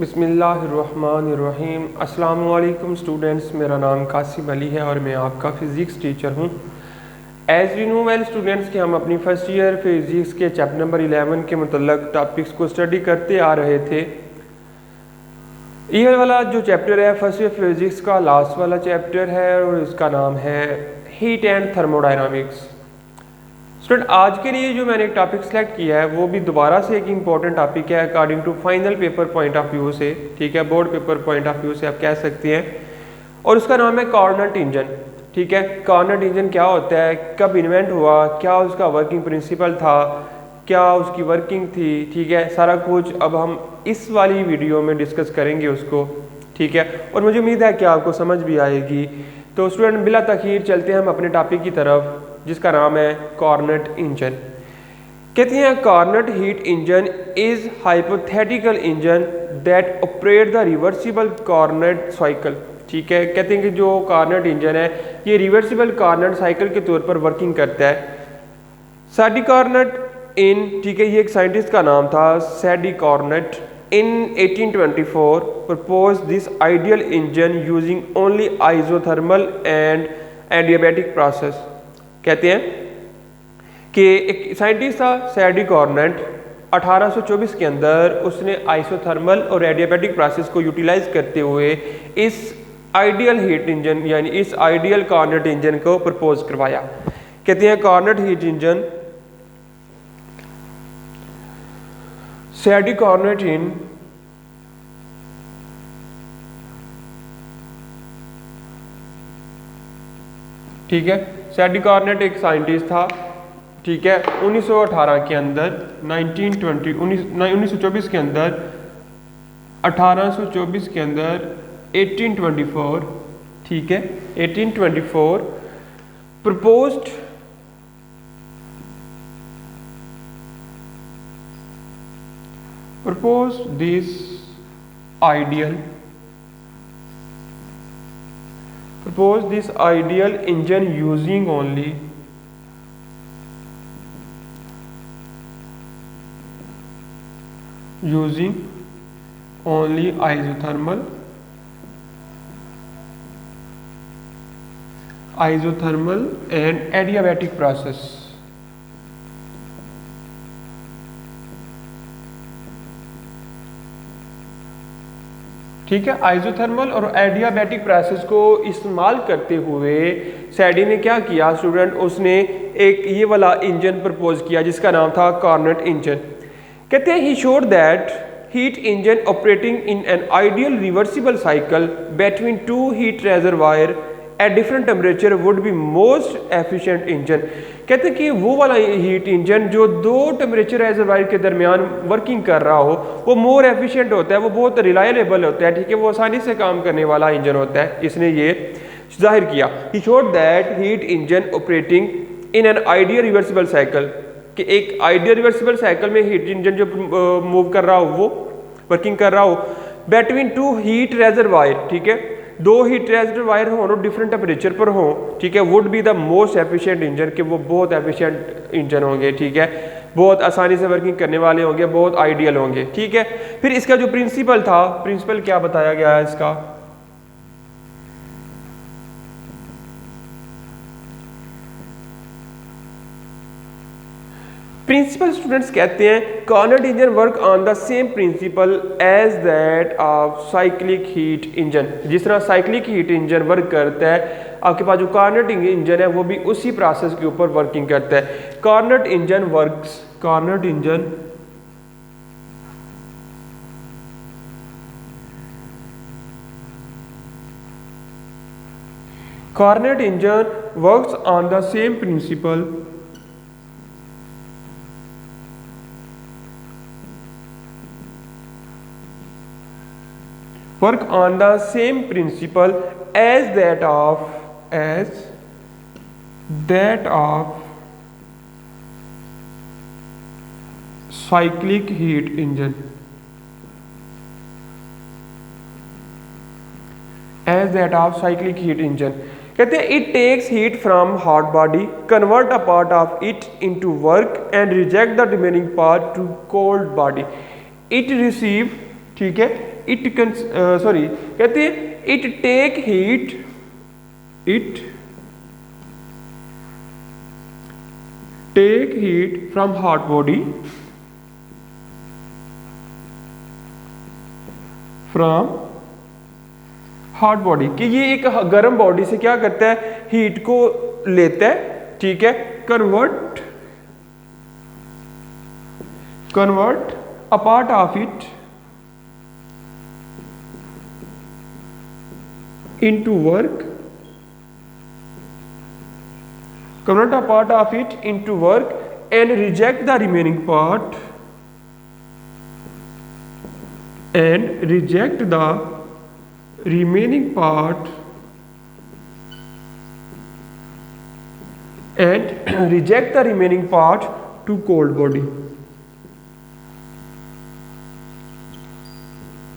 बिस्मिल्लाहिर्रहमानिर्रहीम। अस्सलामु अलैकुम स्टूडेंट्स, मेरा नाम कासिम अली है और मैं आपका फ़िज़िक्स टीचर हूँ। As we know well students कि हम अपनी फ़र्स्ट ईयर फ़िज़िक्स के चैप्टर नंबर 11 के मतलब टॉपिक्स को स्टडी करते आ रहे थे। ये वाला जो चैप्टर है फर्स्ट ईयर फ़िज़िक्स का लास्ट वाला चैप्टर है और इसका नाम है हीट एंड थर्मोडायनामिक्स। स्टूडेंट, आज के लिए जो मैंने एक टॉपिक सेलेक्ट किया है वो भी दोबारा से एक इम्पॉर्टेंट टॉपिक है according to final paper point of view से, ठीक है, board paper point of view से आप कह सकते हैं, और उसका नाम है कार्नोट इंजन। ठीक है, कार्नोट इंजन क्या होता है, कब इन्वेंट हुआ, क्या उसका वर्किंग प्रिंसिपल था, क्या उसकी वर्किंग थी, ठीक है, सारा कुछ अब हम इस वाली वीडियो में डिस्कस करेंगे उसको। ठीक है, और मुझे उम्मीद है कि आपको समझ भी आएगी। तो स्टूडेंट, बिला तखीर चलते हैं हम अपने टॉपिक की तरफ जिसका नाम है कार्नोट इंजन। कहते हैं Carnot heat engine is hypothetical engine that operate the reversible Carnot cycle. ठीक है, कहते हैं कि जो कार्नोट इंजन है ये रिवर्सिबल कार्नोट साइकिल के तौर पर वर्किंग करता है। सैडी कार्नोट इन, ठीक है, ये एक साइंटिस्ट का नाम था, सैडी Carnot in 1824 proposed this ideal engine using only isothermal and adiabatic process। कहते हैं कि एक साइंटिस्ट था सैडी कार्नोट, 1824 के अंदर उसने आइसोथर्मल और एडियाबैटिक प्रोसेस को यूटिलाइज करते हुए इस आइडियल हीट इंजन यानी इस आइडियल कार्नोट इंजन को प्रपोज करवाया। कहते हैं कार्नोट हीट इंजन सैडी कार्नोट इन ठीक है, सैडी कार्नोट एक साइंटिस्ट था, ठीक है, 1918 के अंदर 1924 के अंदर 1824 के अंदर 1824, ठीक है, 1824 proposed this ideal engine using only isothermal and adiabatic process। ठीक है, आइसोथर्मल और एडियाबैटिक प्रोसेस को इस्तेमाल करते हुए सैडी ने क्या किया स्टूडेंट, उसने एक ये वाला इंजन प्रपोज किया जिसका नाम था कार्नोट इंजन। कहते हैं he showed that heat engine operating in an ideal reversible cycle between two heat reservoir at different temperature would be most efficient engine. कहते हैं कि वो वाला हीट इंजन जो दो टेम्परेचर रेजरवायर के दरमियान वर्किंग कर रहा हो वो मोर एफिशिएंट होता है, वो बहुत रिलायबल होता है, ठीक है, वो आसानी से काम करने वाला इंजन होता है। इसने ये जाहिर किया he showed that heat engine operating in an ideal reversible cycle, कि एक आइडियल रिवर्सिबल साइकिल में हीट इंजन जो मूव कर रहा हो वो वर्किंग कर रहा हो बिटवीन टू हीट रेजरवायर, ठीक है, दो हीट रेजरवायर हो और डिफरेंट टेम्परेचर पर हो, ठीक है, would be the most efficient engine, कि वो बहुत एफिशिएंट इंजन होंगे, ठीक है, बहुत आसानी से वर्किंग करने वाले होंगे, बहुत आइडियल होंगे। ठीक है, फिर इसका जो प्रिंसिपल था, प्रिंसिपल क्या बताया गया है इसका, प्रिंसिपल स्टूडेंट्स कहते हैं Carnot engine work on the same principle as that of cyclic heat engine. जिस तरह साइक्लिक हीट इंजन वर्क करता है, आपके पास जो कार्नोट इंजन है वो भी उसी प्रोसेस के ऊपर वर्किंग करता है। Carnot engine works on the same principle work on the same principle as that of cyclic heat engine, कहते हैं it takes heat from hot body, convert a part of it into work and reject the remaining part to cold body. It receive, ठीक है, कहते हैं it take heat from hot body कि ये एक गर्म बॉडी से क्या करता है, हीट को लेता है, ठीक है, convert a part of it into work and reject the remaining part and reject the remaining part to cold body।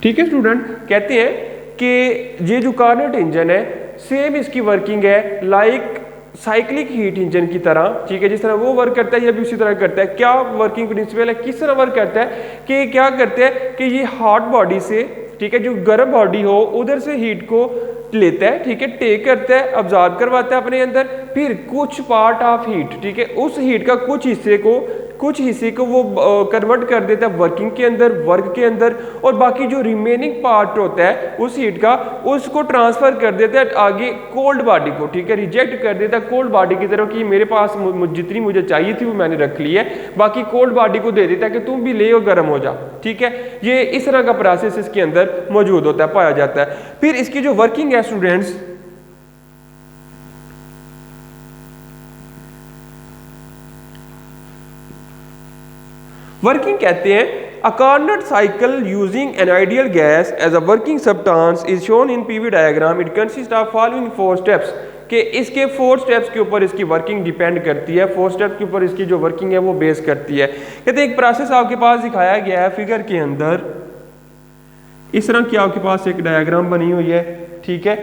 ठीक है स्टूडेंट, कहते हैं कि ये जो कार्नेट इंजन है सेम इसकी वर्किंग है लाइक साइक्लिक हीट इंजन की तरह, ठीक है, जिस तरह वो वर्क करता है ये भी उसी तरह करता है। क्या वर्किंग प्रिंसिपल है, किस तरह वर्क करता है कि क्या करते हैं कि ये हॉट बॉडी से, ठीक है, जो गर्म बॉडी हो उधर से हीट को लेता है, ठीक है, टेक करता है, ऑब्जॉर्व करवाता है अपने अंदर, फिर कुछ पार्ट ऑफ हीट, ठीक है, उस हीट का कुछ हिस्से को वो कन्वर्ट कर देता है वर्क के अंदर, और बाकी जो रिमेनिंग पार्ट होता है उस हीट का उसको ट्रांसफर कर देता है आगे कोल्ड बॉडी को, ठीक है, रिजेक्ट कर देता है कोल्ड बॉडी की तरफ कि मेरे पास जितनी मुझे चाहिए थी वो मैंने रख ली है, बाकी कोल्ड बॉडी को दे देता है कि तुम भी ले और गर्म हो जा, ठीक है। ये इस तरह का प्रोसेस इसके अंदर मौजूद होता है, पाया जाता है। फिर इसकी जो वर्किंग है स्टूडेंट्स, वर्किंग कहते हैं a Carnot cycle using an ideal gas as a working substance is shown in PV diagram। It consists of following 4 steps कि इसके 4 स्टेप्स के ऊपर इसकी वर्किंग डिपेंड करती है, 4 स्टेप के ऊपर इसकी जो वर्किंग है वो बेस करती है। कहते हैं एक प्रोसेस आपके पास दिखाया गया है फिगर के अंदर, इस तरह की आपके पास एक डायग्राम बनी हुई है, ठीक है,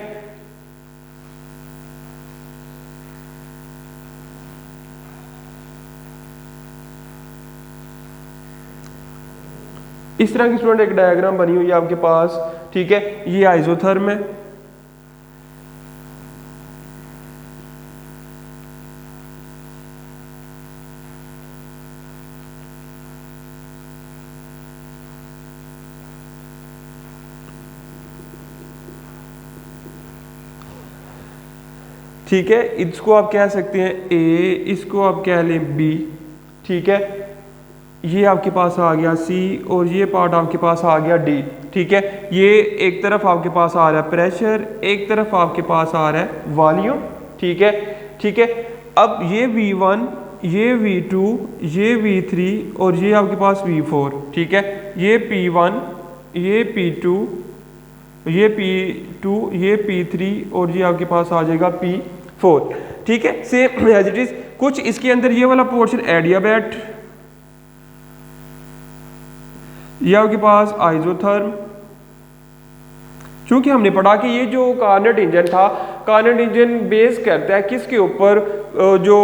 इस तरह की स्टूडेंट एक डायग्राम बनी हुई है आपके पास, ठीक है, ये आइसोथर्म है, ठीक है, इसको आप कह सकते हैं ए, इसको आप कह लें बी, ठीक है, ये आपके पास आ गया सी और ये पार्ट आपके पास आ गया डी, ठीक है। ये एक तरफ आपके पास आ रहा है प्रेशर, एक तरफ आपके पास आ रहा है वॉल्यूम, ठीक है, ठीक है। अब ये V1, ये V2, ये V3 और ये आपके पास V4, ठीक है, ये P1, ये P2, ये P2, ये P3 और ये आपके पास आ जाएगा P4, ठीक है, सेम एज इट इज। कुछ इसके अंदर ये वाला पोर्शन एडियाबैट, ये आपके पास आइसोथर्म, चूंकि हमने पढ़ा कि ये जो कार्नेट इंजन था, कार्नेट इंजन बेस करता है किसके ऊपर, जो,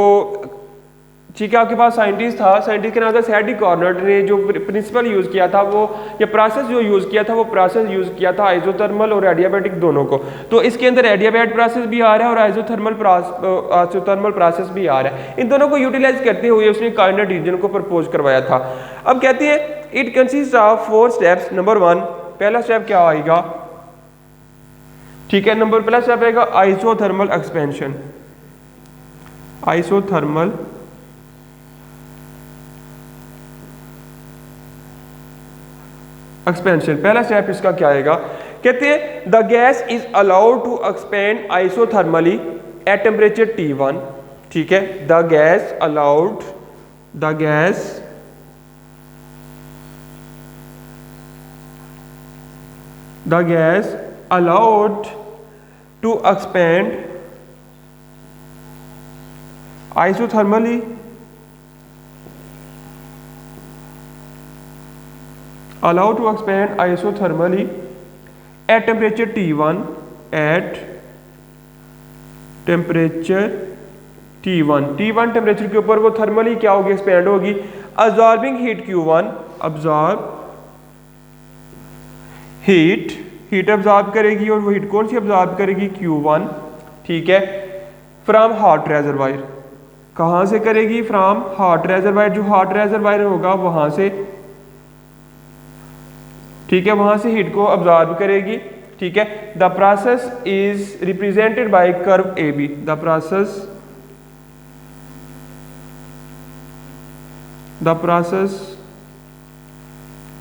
ठीक है, आपके पास साइंटिस्ट था, साइंटिस्ट के नाम था सैडी कार्नेट ने जो प्रिंसिपल यूज किया था वो, या प्रोसेस जो यूज किया था वो प्रोसेस यूज किया था आइसोथर्मल और एडियाबैटिक दोनों को। तो इसके अंदर एडियाबैट प्रोसेस भी आ रहा है और आइसोथर्मल प्रोसेस भी आ रहा है, इन दोनों को यूटिलाइज करते हुए उसने कार्नेट इंजन को प्रपोज करवाया था। अब कहते हैं it consist of 4 steps. Number 1, पहला स्टेप क्या आएगा, ठीक है, पहला स्टेप आएगा आइसोथर्मल एक्सपेंशन, आइसोथर्मल एक्सपेंशन, पहला स्टेप इसका क्या आएगा, कहते हैं the gas is allowed to expand isothermally at temperature T1, ठीक है, the gas allowed, the gas allowed to expand isothermally at temperature T1, at temperature T1 temperature के ऊपर वो थर्मली क्या होगी, एक्सपेंड होगी, absorbing heat Q1, absorb heat absorb करेगी और वो हीट कौन सी अब्जॉर्ब करेगी, Q1, ठीक है, फ्रॉम हॉट रेजरवायर। कहाँ से करेगी, फ्रॉम हॉट रेजरवायर, जो हॉट रेजरवायर होगा वहां से, ठीक है, वहां से हीट को अब्जॉर्ब करेगी, ठीक है। The process is represented by curve A B, the process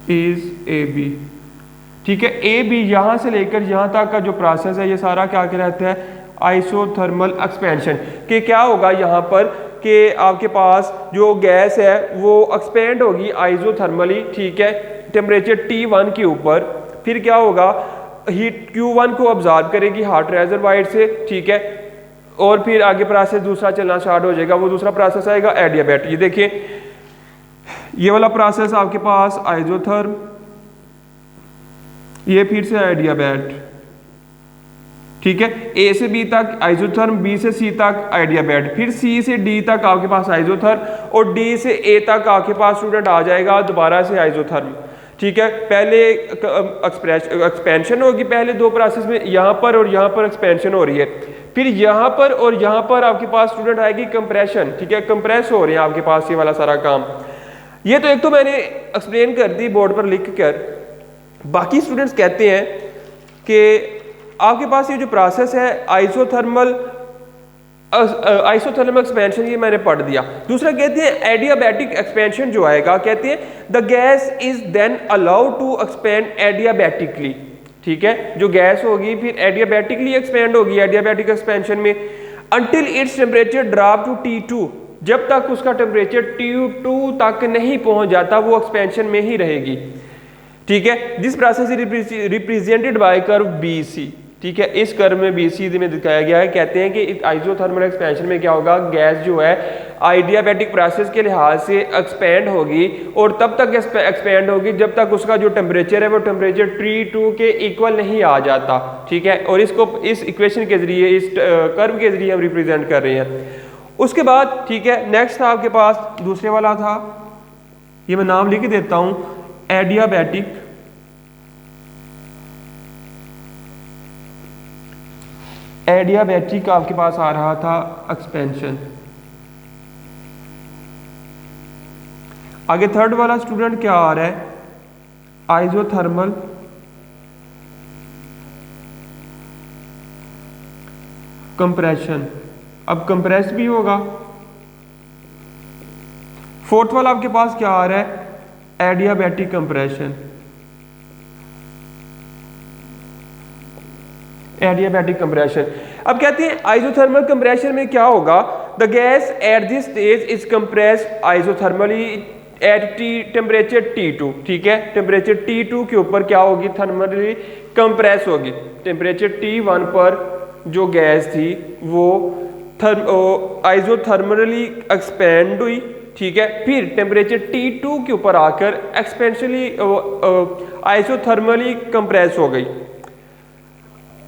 is A B, ठीक है। ए बी यहां से लेकर यहां तक का जो प्रोसेस है ये सारा क्या कहलाता है, आइसोथर्मल एक्सपेंशन। कि क्या होगा यहाँ पर कि आपके पास जो गैस है वो एक्सपेंड होगी आइसोथर्मली, ठीक है, टेम्परेचर T1 के ऊपर। फिर क्या होगा, हीट Q1 को ऑब्जॉर्व करेगी हॉट रेजरवायर से, ठीक है, और फिर आगे प्रोसेस दूसरा चलना स्टार्ट हो जाएगा। वो दूसरा प्रोसेस आएगा एडियाबैट। ये देखिए ये वाला प्रोसेस आपके पास आइसोथर्म, ये फिर से एडियाबैट, ठीक है। ए से बी तक आइसोथर्म, बी से सी तक एडियाबैट, फिर सी से डी तक आपके पास आइसोथर्म, और डी से ए तक आपके पास स्टूडेंट आ जाएगा दोबारा से आइसोथर्म, ठीक है। पहले एक्सपेंशन होगी पहले दो प्रोसेस में, यहाँ पर और यहाँ पर एक्सपेंशन हो रही है। फिर यहाँ पर और यहाँ पर आपके पास स्टूडेंट आएगी कंप्रेशन, ठीक है, कंप्रेस हो रहे हैं आपके पास ये वाला सारा काम। ये तो एक तो मैंने एक्सप्लेन कर दी बोर्ड पर लिख कर। बाकी स्टूडेंट्स कहते हैं कि आपके पास ये जो प्रोसेस है आइसोथर्मल एक्सपेंशन, ये मैंने पढ़ दिया। दूसरा कहते हैं एडियाबैटिक एक्सपेंशन जो आएगा, कहते हैं the gas is then allowed to expand adiabatically, ठीक है। जो गैस होगी फिर एडियाबैटिकली एक्सपेंड होगी एडियाबैटिक एक्सपेंशन में, until its temperature drop to T2, जब तक उसका टेम्परेचर T2 तक नहीं पहुंच जाता वो एक्सपेंशन में ही रहेगी, ठीक है। This process is represented by curve BC, ठीक है। इस कर्व में BC में दिखाया गया है। कहते हैं कि आइसोथर्मल एक्सपेंशन में क्या होगा, गैस जो है आइडियाबैटिक प्रोसेस के लिहाज से एक्सपेंड होगी और तब तक एक्सपेंड होगी जब तक उसका जो टेम्परेचर है वो टेम्परेचर T2 के इक्वल नहीं आ जाता, ठीक है। और इसको इस इक्वेशन के जरिए, इस कर्व के जरिए हम रिप्रेजेंट कर रहे हैं। उसके बाद, ठीक है, नेक्स्ट था आपके पास दूसरे वाला था, ये मैं नाम लिख देता हूं, एडियाबैटिक आपके पास आ रहा था एक्सपेंशन। आगे थर्ड वाला स्टूडेंट क्या आ रहा है, आइसोथर्मल कंप्रेशन। अब कंप्रेस भी होगा। फोर्थ वाला आपके पास क्या आ रहा है, एडियाबैटिक कंप्रेशन। Adiabatic compression. अब कहते हैं आइसोथर्मल कंप्रेशन में क्या होगा, the gas at this stage is compressed isothermally at temperature T2, ठीक है। टेम्परेचर T2 के ऊपर क्या होगी, थर्मली कंप्रेस होगी। टेम्परेचर T1 पर जो गैस थी वो आइसोथर्मली एक्सपेंड हुई, ठीक है। फिर टेम्परेचर T2 के ऊपर आकर एक्सपेंशनली आइसोथर्मली कंप्रेस हो गई,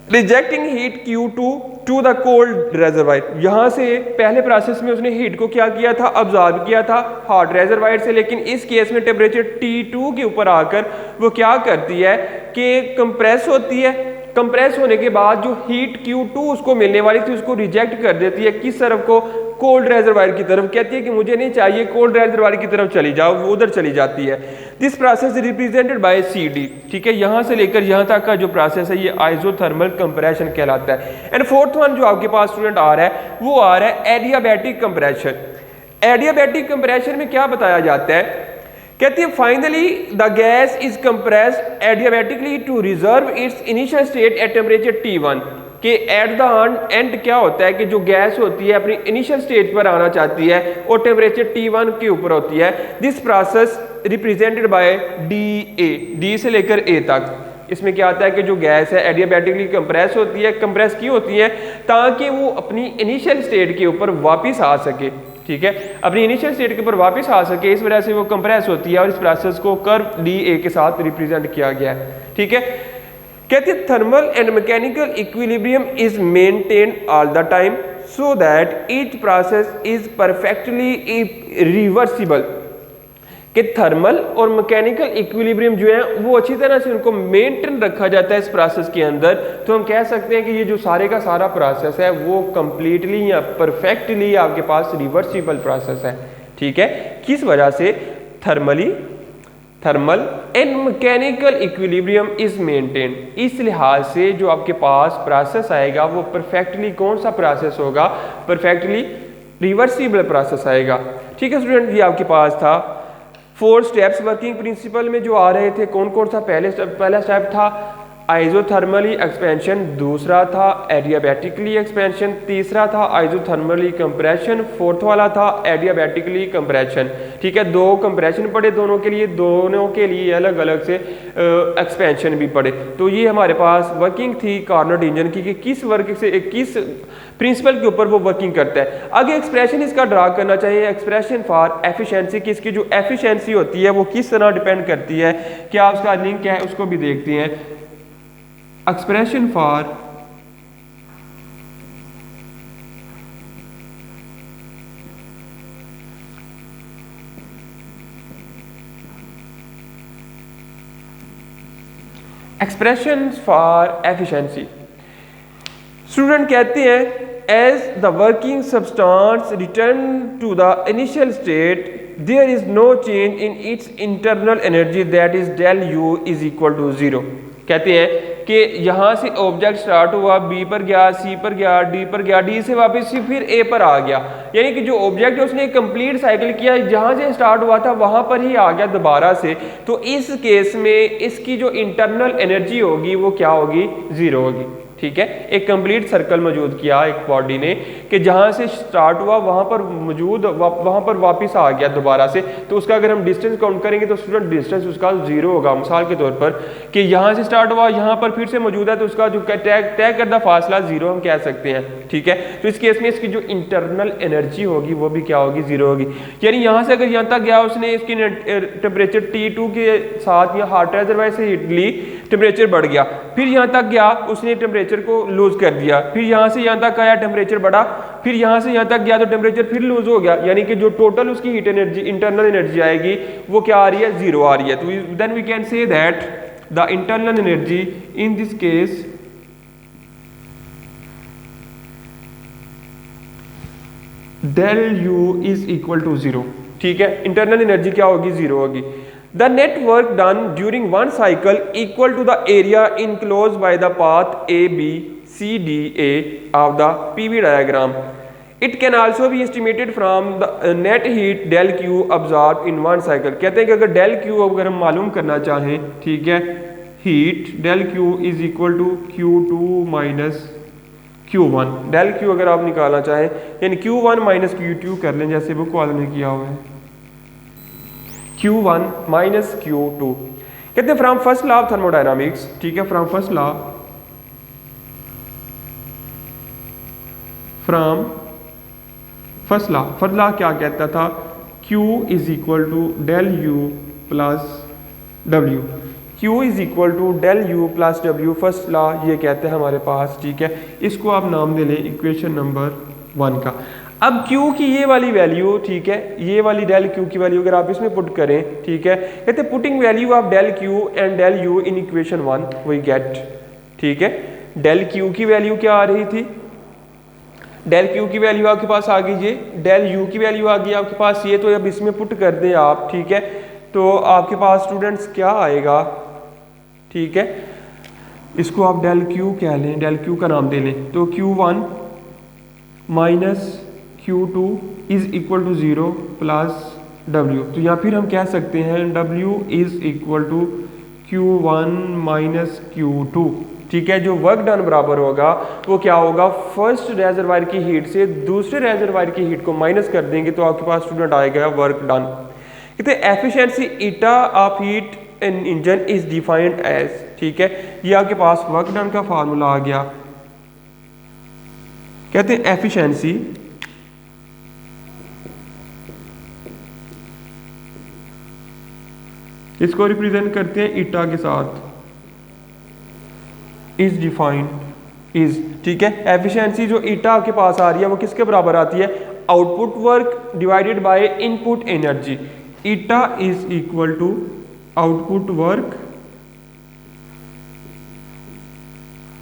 rejecting heat Q2 to the cold reservoir. यहां से पहले प्रोसेस में उसने हीट को क्या किया था, अब्जॉर्ब किया था हॉट रेजरवायर से, लेकिन इस केस में टेम्परेचर T2 के ऊपर आकर वो क्या करती है कि कंप्रेस होती है। कंप्रेस होने के बाद जो हीट Q2 उसको मिलने वाली थी उसको रिजेक्ट कर देती है, किस तरफ को, कोल्ड रेजरवायर की तरफ। कहती है कि मुझे नहीं चाहिए, कोल्ड रेजरवायर की तरफ चली जाओ, वो उधर चली जाती है। This process is represented bye CD, ठीक है। यहां से लेकर यहां तक का जो प्रोसेस है ये आइसोथर्मल कंप्रेशन कहलाता है। एंड फोर्थ वन जो आपके पास स्टूडेंट आ रहा है वो आ रहा है एडियाबैटिक कंप्रेशन। एडियाबैटिक कंप्रेशन में क्या बताया जाता है, कहती है finally the gas is compressed adiabatically to reserve its initial state at temperature T1, कि एट द एंड क्या होता है कि जो गैस होती है अपनी इनिशियल स्टेज पर आना चाहती है और टेम्परेचर T1 के ऊपर होती है। This process represented by DA, D से लेकर A तक। इसमें क्या आता है कि जो गैस है एडियाबैटिकली कंप्रेस होती है, कंप्रेस की होती है ताकि वो अपनी इनिशियल स्टेट के ऊपर वापस आ सके, ठीक है, अपनी इनिशियल स्टेट के ऊपर वापस आ सके। इस वजह से वो कंप्रेस होती है और इस प्रोसेस को कर्व DA के साथ रिप्रेजेंट किया गया है, ठीक है। कहते हैं thermal and mechanical equilibrium is maintained all the time so that each process is perfectly reversible. कि थर्मल और मैकेनिकल इक्विलिब्रियम जो है वो अच्छी तरह से उनको मेंटेन रखा जाता है इस प्रोसेस के अंदर, तो हम कह सकते हैं कि ये जो सारे का सारा प्रोसेस है वो कंप्लीटली या परफेक्टली आपके पास रिवर्सिबल प्रोसेस है। ठीक है, किस वजह से? Thermal and mechanical equilibrium is maintain. इस लिहाज से जो आपके पास प्रोसेस आएगा वो परफेक्टली कौन सा प्रोसेस होगा? परफेक्टली रिवर्सिबल प्रोसेस आएगा। ठीक है स्टूडेंट, ये आपके पास था 4 स्टेप्स वर्किंग प्रिंसिपल में जो आ रहे थे। कौन कौन सा? पहला स्टेप था आइसोथर्मली एक्सपेंशन, दूसरा था एडियाबैटिकली एक्सपेंशन, तीसरा था आइसोथर्मली कंप्रेशन, फोर्थ वाला था एडियाबैटिकली कंप्रेशन। ठीक है, 2 कंप्रेशन पड़े दोनों के लिए अलग अलग से एक्सपेंशन भी पड़े। तो ये हमारे पास वर्किंग थी कार्नोट इंजन की कि किस प्रिंसिपल के ऊपर वो वर्किंग करता है। आगे एक्सप्रेशन इसका ड्रा करना चाहिए, एक्सप्रेशन फॉर एफिशिएंसी की इसकी जो एफिशिएंसी होती है वो किस तरह डिपेंड करती है, क्या उसका लिंक है उसको भी देखते हैं। एक्सप्रेशन फॉर एफिशिएंसी, स्टूडेंट कहते हैं as the working substance return to the initial state there is no change in its internal energy that is del U is equal to 0। कहते हैं कि यहाँ से ऑब्जेक्ट स्टार्ट हुआ, बी पर गया, सी पर गया, डी पर गया, डी से वापस फिर ए पर आ गया, यानी कि जो ऑब्जेक्ट है उसने कंप्लीट साइकिल किया, जहाँ से स्टार्ट हुआ था वहाँ पर ही आ गया दोबारा से। तो इस केस में इसकी जो इंटरनल एनर्जी होगी वो क्या होगी? 0 होगी। ठीक है, एक कंप्लीट सर्कल मौजूद किया एक बॉडी ने कि जहाँ से स्टार्ट हुआ वहाँ पर वापस आ गया दोबारा से, तो उसका अगर हम डिस्टेंस काउंट करेंगे तो स्टूडेंट डिस्टेंस उसका 0 होगा। मिसाल के तौर पर कि यहाँ से स्टार्ट हुआ यहाँ पर फिर से मौजूद है, तो उसका जो तय करदा फासला 0 हम कह सकते हैं। ठीक है, तो इस केस में इसकी जो इंटरनल एनर्जी होगी वो भी क्या होगी? 0 होगी। यानी यहाँ से अगर यहाँ तक गया उसने इसकी टेम्परेचर T2 के साथ या हॉट रेजर्वायर से हीट ली, टेम्परेचर बढ़ गया, फिर यहाँ तक गया उसने टेम्परेचर को लूज कर दिया, फिर यहाँ से यहाँ तक आया टेम्परेचर बढ़ा, फिर यहाँ से यहाँ तक गया तो टेम्परेचर फिर लूज हो गया, यानी कि जो टोटल उसकी हीट एनर्जी इंटरनल एनर्जी आएगी वो क्या आ रही है? 0 आ रही है। तो then we can say that the internal energy in this case del u is equal to 0। ठीक है, इंटरनल एनर्जी क्या होगी? 0 होगी। The net work done during one cycle equal to the area enclosed by the path ABCDA of the PV diagram. It can also be estimated from the net heat del Q absorbed in one cycle. कहते हैं कि अगर del Q अगर हम मालूम करना चाहें, ठीक है, heat del Q is equal to Q2 minus Q1। del Q अगर आप निकालना चाहें यानी Q1 minus Q2 कर लें जैसे बुक वाले ने किया हुआ है, Q1 माइनस Q2। कहते हैं from first law of thermodynamics. ठीक है, फ्रॉम फर्स्ट लॉ क्या कहता था? Q is equal to del U plus W. Q is equal to del U plus W, first law ये कहते हैं हमारे पास। ठीक है, इसको आप नाम दे लें इक्वेशन नंबर 1 का। अब Q की ये वाली वैल्यू, ठीक है, ये वाली डेल Q की वैल्यू अगर आप इसमें पुट करें, ठीक है, कहते हैं putting value of del Q and del U in equation 1 we get. ठीक है, डेल Q की वैल्यू क्या आ रही थी? डेल Q की वैल्यू आपके पास आ गई, ये डेल U की वैल्यू आ गई आपके पास ये, तो अब इसमें पुट कर दें आप। ठीक है, तो आपके पास स्टूडेंट्स क्या आएगा? ठीक है, इसको आप डेल Q कह लें, डेल Q का नाम दे लें, तो Q1 minus Q2 is equal to 0 plus W। तो यहाँ फिर हम कह सकते हैं W is equal to Q1 minus Q2। ठीक है, जो वर्क डन बराबर होगा वो क्या होगा? फर्स्ट रेजरवायर की हीट से दूसरे रेजरवायर की हीट को माइनस कर देंगे तो आपके पास स्टूडेंट आएगा वर्क डन। कहते हैं efficiency eta of heat in engine is defined as. ठीक है, ये आपके पास वर्क डन का फार्मूला आ गया। कहते हैं एफिशिएंसी इसको रिप्रेजेंट करते हैं ईटा के साथ, इज डिफाइंड इज। ठीक है, एफिशिएंसी जो ईटा आपके पास आ रही है वो किसके बराबर आती है? Output work divided by input energy. Eta is equal to output work,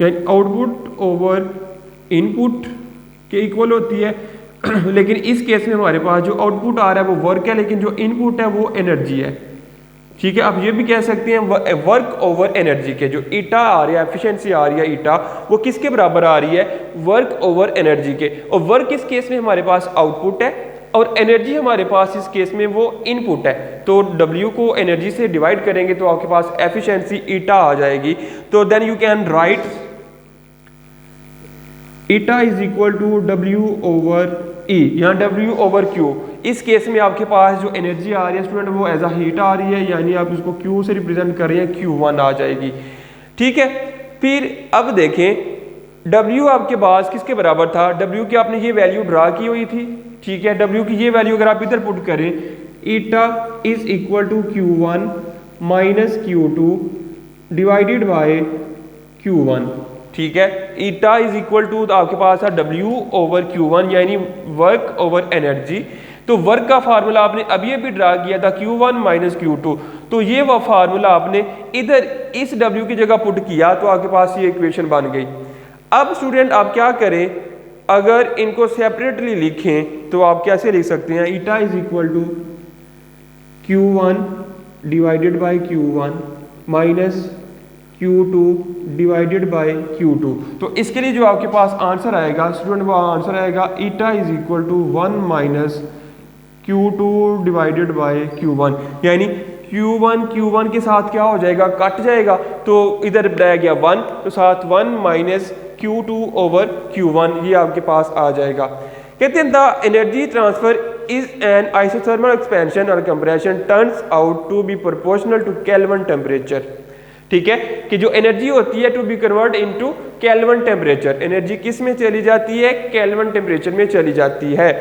यानी आउटपुट ओवर इनपुट के इक्वल होती है। लेकिन इस केस में हमारे पास जो आउटपुट आ रहा है वो वर्क है, लेकिन जो इनपुट है वो एनर्जी है। ठीक है, आप ये भी कह सकते हैं वर्क ओवर एनर्जी के जो ईटा आ रही है, एफिशिएंसी आ रही है ईटा, वो किसके बराबर आ रही है, वर्क ओवर एनर्जी के। और वर्क इस केस में हमारे पास आउटपुट है और एनर्जी हमारे पास इस केस में वो इनपुट है। तो W को एनर्जी से डिवाइड करेंगे तो आपके पास एफिशिएंसी ईटा आ जाएगी। तो then you can write eta is equal to W over E, यहाँ W ओवर Q। इस केस में आपके पास जो एनर्जी आ रही है स्टूडेंट वो एज अ हीट आ रही है, यानी आप इसको Q से रिप्रेजेंट कर रहे हैं, Q1 आ जाएगी। ठीक है, फिर अब देखें W आपके पास किसके बराबर था, W की आपने ये वैल्यू ड्रा की हुई थी। ठीक है, W की ये वैल्यू अगर आप इधर पुट करें, eta is equal to Q1 minus Q2 divided by Q1। ठीक है, ईटा इज इक्वल टू आपके पास है W ओवर Q1, यानी वर्क ओवर एनर्जी। तो वर्क का फार्मूला आपने अभी अभी ड्रा किया था Q1 माइनस Q2, तो ये वो फार्मूला आपने इधर इस W की जगह पुट किया तो आपके पास ये इक्वेशन बन गई। अब स्टूडेंट आप क्या करें, अगर इनको सेपरेटली लिखें तो आप कैसे लिख सकते हैं, eta is equal to Q1 divided by Q1 minus Q2 divided by Q2। तो इसके लिए जो आपके पास आंसर आएगा स्टूडेंट, वो आंसर आएगा eta is equal to 1 minus Q2 divided by Q1, यानी Q1 के साथ क्या हो जाएगा, कट जाएगा। तो इधर रह गया 1, तो साथ 1 माइनस Q2 ओवर Q1, ये आपके पास आ जाएगा। कहते हैं the energy transfer is an isothermal expansion और compression turns out to be proportional to Kelvin temperature. ठीक है, कि जो एनर्जी होती है to be convert into Kelvin temperature, energy किस में चली जाती है, केल्विन टेम्परेचर में चली जाती है।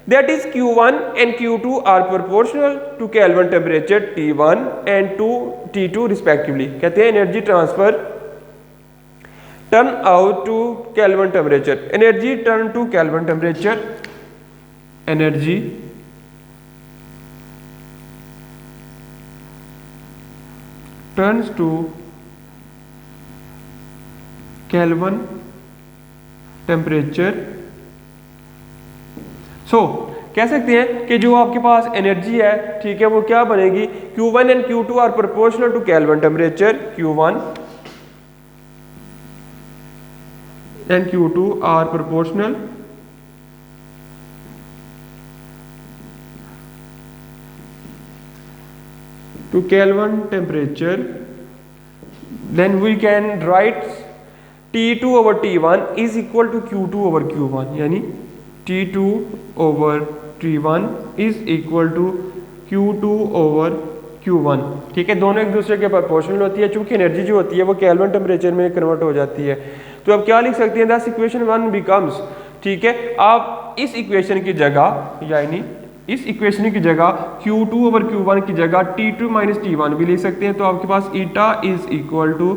That is Q1 and Q2 are proportional to Kelvin temperature T1 and T2 respectively. कहते हैं energy transfer turn out to Kelvin temperature, energy turn to Kelvin temperature, energy turns to Kelvin temperature। So कह सकते हैं कि जो आपके पास energy है, ठीक है, वो क्या बनेगी, Q1 and Q2 are proportional to Kelvin temperature, Q1 and Q2 are proportional to Kelvin temperature, then we can write T2 over T1 is equal to Q2 over Q1, यानी T2 over T1 is equal to Q2 over Q1। ठीक है, दोनों एक दूसरे के proportional होती है, चूंकि एनर्जी जो होती है वो केल्विन टेम्परेचर में कन्वर्ट हो जाती है। तो अब क्या लिख सकते हैं, दस इक्वेशन 1 बिकम्स, ठीक है, आप इस इक्वेशन की जगह, यानी इस इक्वेशन की जगह Q2 ओवर Q1 की जगह T2 माइनस T1 भी ले सकते हैं। तो आपके पास eta is equal to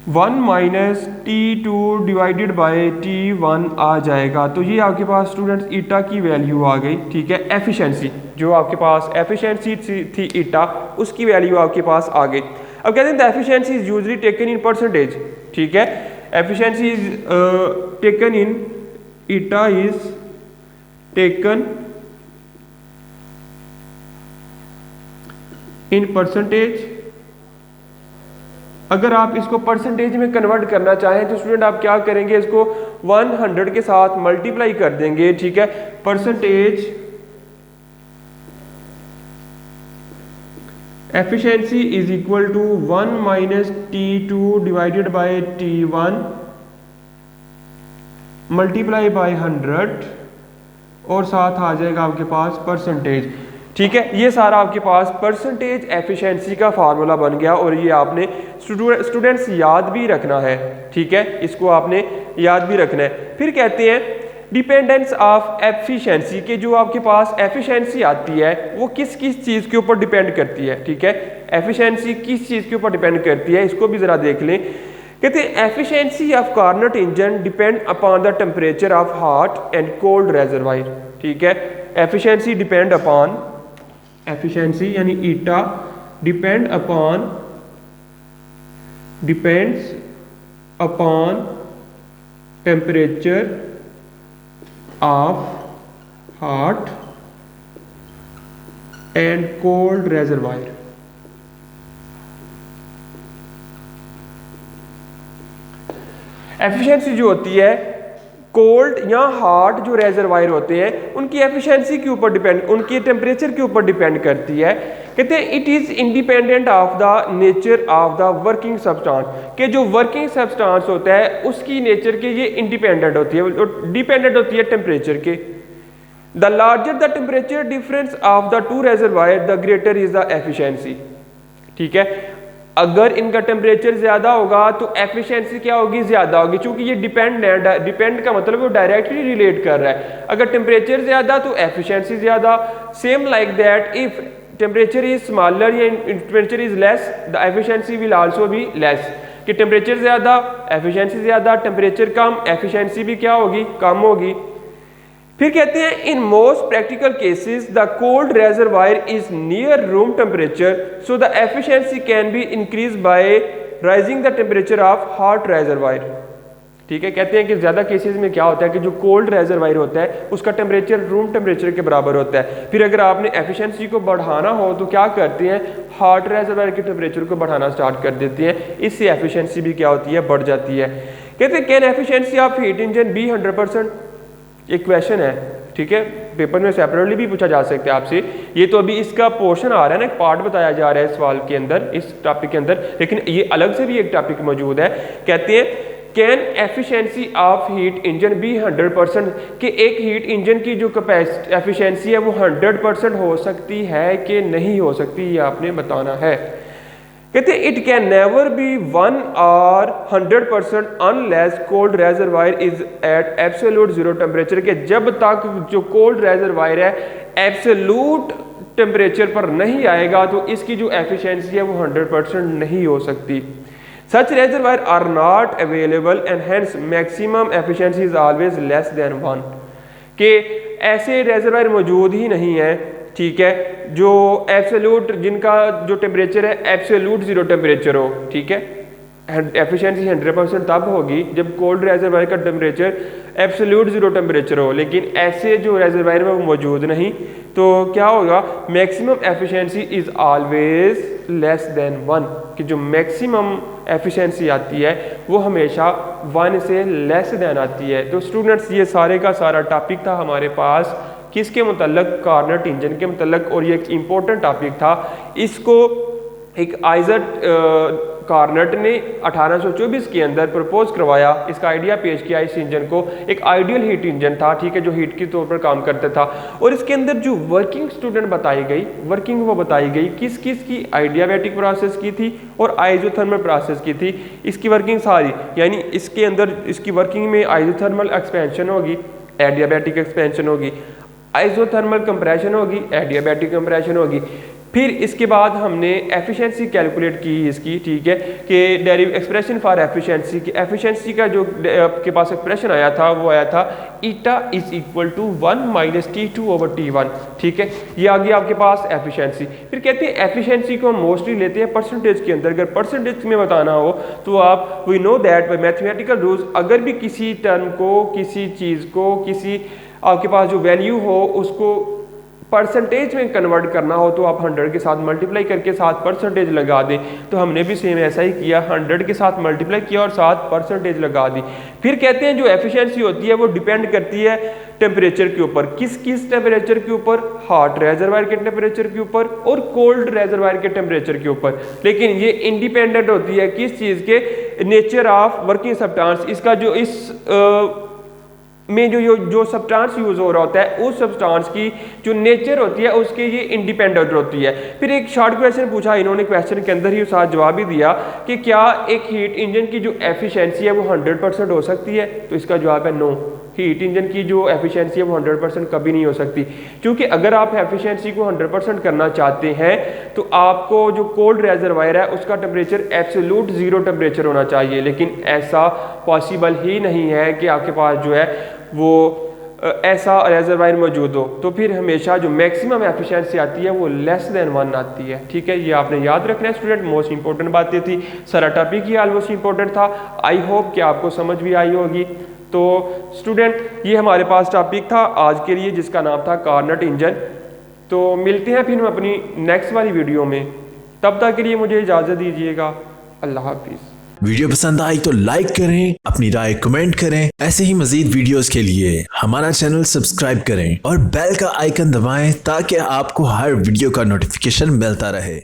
one minus T2 divided by T1 आ जाएगा। तो ये आपके पास स्टूडेंट्स ईटा की वैल्यू आ गई। ठीक है, एफिशिएंसी जो आपके पास एफिशिएंसी थी ईटा, उसकी वैल्यू आपके पास आ गई। अब कहते हैं the efficiency is usually taken in percentage. ठीक है, efficiency is taken in, eta is taken in percentage. अगर आप इसको परसेंटेज में कन्वर्ट करना चाहें तो स्टूडेंट आप क्या करेंगे, इसको 100 के साथ मल्टीप्लाई कर देंगे। ठीक है, percentage efficiency is equal to 1 minus T2 divided by T1 multiply by 100 और साथ आ जाएगा आपके पास परसेंटेज। ठीक है, ये सारा आपके पास परसेंटेज एफिशिएंसी का फार्मूला बन गया और ये आपने स्टूडेंट्स याद भी रखना है। ठीक है, इसको आपने याद भी रखना है। फिर कहते हैं डिपेंडेंस ऑफ एफिशिएंसी, के जो आपके पास एफिशिएंसी आती है वो किस किस चीज़ के ऊपर डिपेंड करती है। ठीक है, एफिशिएंसी किस चीज़ के ऊपर डिपेंड करती है, इसको भी ज़रा देख लें। कहते हैं efficiency of Carnot engine depend upon the temperature of hot and cold reservoir. ठीक है। एफिशिएंसी डिपेंड अपॉन, एफिशिएंसी यानी eta depends upon temperature of hot and cold reservoir. Efficiency जो होती है कोल्ड या हॉट जो रेजरवायर होते हैं उनकी एफिशिएंसी के ऊपर डिपेंड, उनके टेम्परेचर के ऊपर डिपेंड करती है। कहते हैं it is independent of the nature of the working substance, कि जो वर्किंग सब्सटेंस होता है उसकी नेचर के ये इंडिपेंडेंट होती है, डिपेंडेंट होती है टेम्परेचर के। The larger the temperature difference of the two reservoir the greater is the efficiency. ठीक है, अगर इनका टेम्परेचर ज्यादा होगा तो एफिशिएंसी क्या होगी, ज्यादा होगी, क्योंकि ये डिपेंड है। डिपेंड का मतलब वो डायरेक्टली रिलेट कर रहा है। अगर टेम्परेचर ज्यादा तो एफिशिएंसी ज्यादा। Same like that if temperature is smaller या temperature is less the efficiency will also be less. कि टेम्परेचर ज्यादा एफिशिएंसी ज्यादा, टेम्परेचर कम एफिशिएंसी भी क्या होगी, कम होगी। फिर कहते हैं in most practical cases the cold reservoir is near room temperature so the efficiency can be increase by rising the temperature of hot reservoir. ठीक है, कहते हैं कि ज्यादा केसेस में क्या होता है कि जो कोल्ड रेजरवायर होता है उसका टेम्परेचर रूम टेम्परेचर के बराबर होता है। फिर अगर आपने एफिशिएंसी को बढ़ाना हो तो क्या करते हैं, हॉट रेजरवायर के टेम्परेचर को बढ़ाना स्टार्ट कर देते हैं, इससे एफिशिएंसी भी क्या होती है, बढ़ जाती है। कहते हैं can efficiency of heat engine be 100%, एक क्वेश्चन है। ठीक है, पेपर में सेपरेटली भी पूछा जा सकता है आपसे। ये तो अभी इसका पोर्शन आ रहा है ना, एक पार्ट बताया जा रहा है सवाल के अंदर, इस टॉपिक के अंदर, लेकिन ये अलग से भी एक टॉपिक मौजूद है। कहते हैं can efficiency of heat engine be 100%, कि एक हीट इंजन की जो कैपेसिटी एफिशिएंसी है वो 100% हो सकती है कि नहीं हो सकती, ये आपने बताना है। कहते हैं इट कैन नेवर बी 1 और 100% unless cold reservoir is at absolute zero temperature, के जब तक जो कोल्ड रेजरवायर है एब्सोल्यूट टेम्परेचर पर नहीं आएगा तो इसकी जो एफिशिएंसी है वो 100% नहीं हो सकती। Such reservoir are not available and hence maximum efficiency is always less than 1, के ऐसे रेजरवायर मौजूद ही नहीं है, ठीक है, जो एब्सोल्यूट, जिनका जो टेम्परेचर है एब्सोल्यूट जीरो टेम्परेचर हो। ठीक है, एफिशिएंसी 100% तब होगी जब कोल्ड रेजरवायर का टेम्परेचर एब्सोल्यूट जीरो टेम्परेचर हो, लेकिन ऐसे जो रेजरवायर में वो मौजूद नहीं, तो क्या होगा, maximum efficiency is always less than 1, कि जो मैक्सिमम एफिशिएंसी आती है वो हमेशा 1 से लेस देन आती है। तो स्टूडेंट्स ये सारे का सारा टॉपिक था हमारे पास किसके मुतल्लक, कार्नट इंजन के मुतल्लक, और ये एक इम्पोर्टेंट टॉपिक था। इसको एक आइजर कार्नट ने 1824 के अंदर प्रपोज करवाया, इसका आइडिया पेश किया इस इंजन को। एक आइडियल हीट इंजन था, ठीक है, जो हीट के तौर पर काम करता था। और इसके अंदर जो वर्किंग स्टूडेंट बताई गई, वर्किंग वो बताई गई किस किस की, आइडियाबैटिक प्रोसेस की थी और आइजोथर्मल प्रोसेस की थी। इसकी वर्किंग सारी, यानी इसके अंदर इसकी वर्किंग में आइजोथर्मल एक्सपेंशन होगी, एडियाबैटिक एक्सपेंशन होगी, आइसोथर्मल कंप्रेशन होगी, एडियाबैटिक कंप्रेशन होगी। फिर इसके बाद हमने एफिशिएंसी कैलकुलेट की इसकी, ठीक है, कि डेरिव एक्सप्रेशन फॉर एफिशिएंसी की, एफिशिएंसी का जो आपके पास एक्सप्रेशन आया था वो आया था eta is equal to 1 minus T2/T1। ठीक है, ये आ गया आपके पास एफिशिएंसी। फिर कहते हैं एफिशिएंसी को हम मोस्टली लेते हैं परसेंटेज के अंदर। अगर परसेंटेज में बताना हो तो आप we know that by mathematical rules, अगर भी किसी टर्म को, किसी चीज़ को, किसी आपके पास जो वैल्यू हो उसको परसेंटेज में कन्वर्ट करना हो तो आप 100 के साथ मल्टीप्लाई करके साथ परसेंटेज लगा दें। तो हमने भी सेम ऐसा ही किया, 100 के साथ मल्टीप्लाई किया और साथ परसेंटेज लगा दी। फिर कहते हैं जो एफिशिएंसी होती है वो डिपेंड करती है टेम्परेचर के ऊपर। किस किस टेम्परेचर के ऊपर, हॉट रेजरवायर के टेम्परेचर के ऊपर और कोल्ड रेजरवायर के टेम्परेचर के ऊपर। लेकिन ये इंडिपेंडेंट होती है किस चीज़ के, नेचर ऑफ वर्किंग सब्सटेंस। इसका जो इस में जो सब्सटेंस यूज हो रहा होता है उस सब्सटेंस की जो नेचर होती है उसके ये इंडिपेंडेंट होती है। फिर एक शॉर्ट क्वेश्चन पूछा इन्होंने, क्वेश्चन के अंदर ही साथ जवाब भी दिया कि क्या एक हीट इंजन की जो एफिशिएंसी है वो 100% हो सकती है, तो इसका जवाब है नो। हीट इंजन की जो एफिशिएंसी है वो 100% कभी नहीं हो सकती, क्योंकि अगर आप एफिशिएंसी को 100% करना चाहते हैं तो आपको जो कोल्ड रेजरवायर है उसका टेम्परेचर एब्सोल्यूट जीरो टेम्परेचर होना चाहिए। लेकिन ऐसा पॉसिबल ही नहीं है कि आपके पास जो है वो ऐसा रेजरवायर मौजूद हो तो फिर हमेशा जो मैक्सिमम एफिशिएंसी आती है वो लेस देन 1 आती है। ठीक है, ये आपने याद रखना है स्टूडेंट, मोस्ट इंपॉर्टेंट बातें थी। सारा टॉपिक ही ऑलमोस्ट इंपॉर्टेंट था। आई होप कि आपको समझ भी आई होगी। तो स्टूडेंट ये हमारे पास टॉपिक था आज के लिए जिसका नाम था कार्नट इंजन। तो मिलते हैं फिर हम अपनी नेक्स्ट वाली वीडियो में, तब तक के लिए मुझे इजाज़त दीजिएगा। अल्लाह हाफिज़। वीडियो पसंद आई तो लाइक करें, अपनी राय कमेंट करें। ऐसे ही मजीद वीडियोस के लिए हमारा चैनल सब्सक्राइब करें और बेल का आइकन दबाएं ताकि आपको हर वीडियो का नोटिफिकेशन मिलता रहे।